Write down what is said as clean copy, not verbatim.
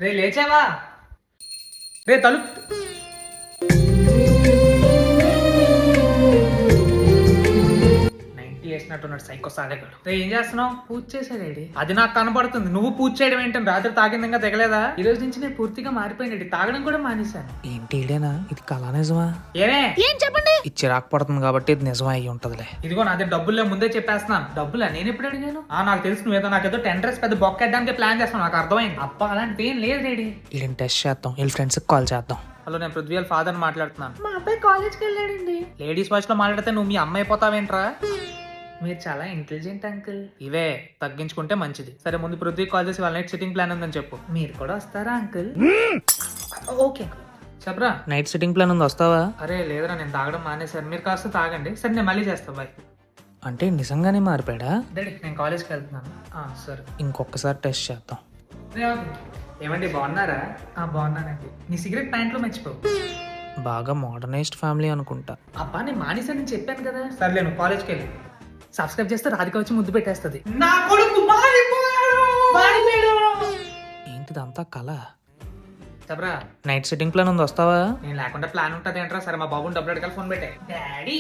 రే లేచావా? రే తలుపు 90 వేసినట్టున్నాడు సైకో సాలేగాడు. రే ఏం చేస్తున్నావు? పూజ చేసాడేడి. అది నాకు కనపడుతుంది. నువ్వు పూజ చేయడం ఏంటని రాత్రి తాగింది ఇంకా తెగలేదా? ఈ రోజు నుంచి నేను పూర్తిగా మారిపోయినది. తాగడం కూడా మానేశాను. ఏంటి ఇదేనా? ఇది కళ నిజమా? ఏమే ఏం చెప్పండి? ఇది చిరాకు పడుతుంది కాబట్టి ఇది నిజమా అయ్యి ఉంటదిలే. ఇదిగో నా దగ్గర డబ్బులే ముందే చెప్పేస్తున్నాను. డబ్బులా? నేను ఎప్పుడు అడిగాను? నాకు తెలుసు నువ్వేదో నాకేదో 10 డ్రెస్ పెద్ద బొక్కేయడానికి ప్లాన్ చేస్తాను. నాకు అర్థమైంది. అబ్బా అలాంటిది ఏం లేదు రెడీ. వీళ్ళని టెస్ట్ చేద్దాం, వీళ్ళ ఫ్రెండ్స్ కి కాల్ చేద్దాం. హలో, నేను పృథ్వీ వాళ్ళ ఫాదర్ మాట్లాడుతున్నాను. మా అబ్బాయి కాలేజ్కి వెళ్ళాడండి. లేడీస్ వాచ్ లో మాట్లాడితే నువ్వు మీ అమ్మాయి అయిపోతావేంట్రా? మీరు చాలా ఇంటెలిజెంట్ అంకుల్. ఇవే తగ్గించుకుంటే మంచిది. సరే ముందు పృథ్వీ కాల్ చేసి వాళ్ళ నైట్ సిట్టింగ్ ప్లాన్ ఉందని చెప్పు. మీరు కూడా వస్తారా అంకుల్? Okay uncle. చెప్పరా. నైట్ సిట్టింగ్ ప్లాన్ ఉంది, వస్తావా? అరే లేదురా, నేను తాగడం మానేశాను. మీరు కాస్త తాగండి. సరే నేను మళ్ళీ చేస్తా. బాయ్. అంటే నిజంగానే మారిపోయాడా? డాడీ నేను కాలేజ్కి వెళ్తున్నాను. సరే. ఇంకొకసారి టెస్ట్ చేద్దాం. ఏమండి బాగున్నారా? బాగున్నానండి. నీ సిగరెట్ ప్యాంట్లో మర్చిపో. బాగా మోడర్నైజ్డ్ ఫ్యామిలీ అనుకుంటా. అబ్బా నేను మానేశానని చెప్పాను కదా. సర్లే నువ్వు కాలేజ్కి వెళ్ళి సబ్స్క్రైబ్ చేస్తే రాధిక వచ్చి ముద్దు పెట్టేస్తుంది. నా కొడుకు ఏంటిదంతా కళ? చెప్పరా. నైట్ సిట్టింగ్ ప్లాన్ ఉంది, వస్తావా? నేను లేకుండా ప్లాన్ ఉంటుంది ఏంట్రా? సరే మా బాబుని డబ్బులు అడగాలి. ఫోన్ పెట్టే డాడీ.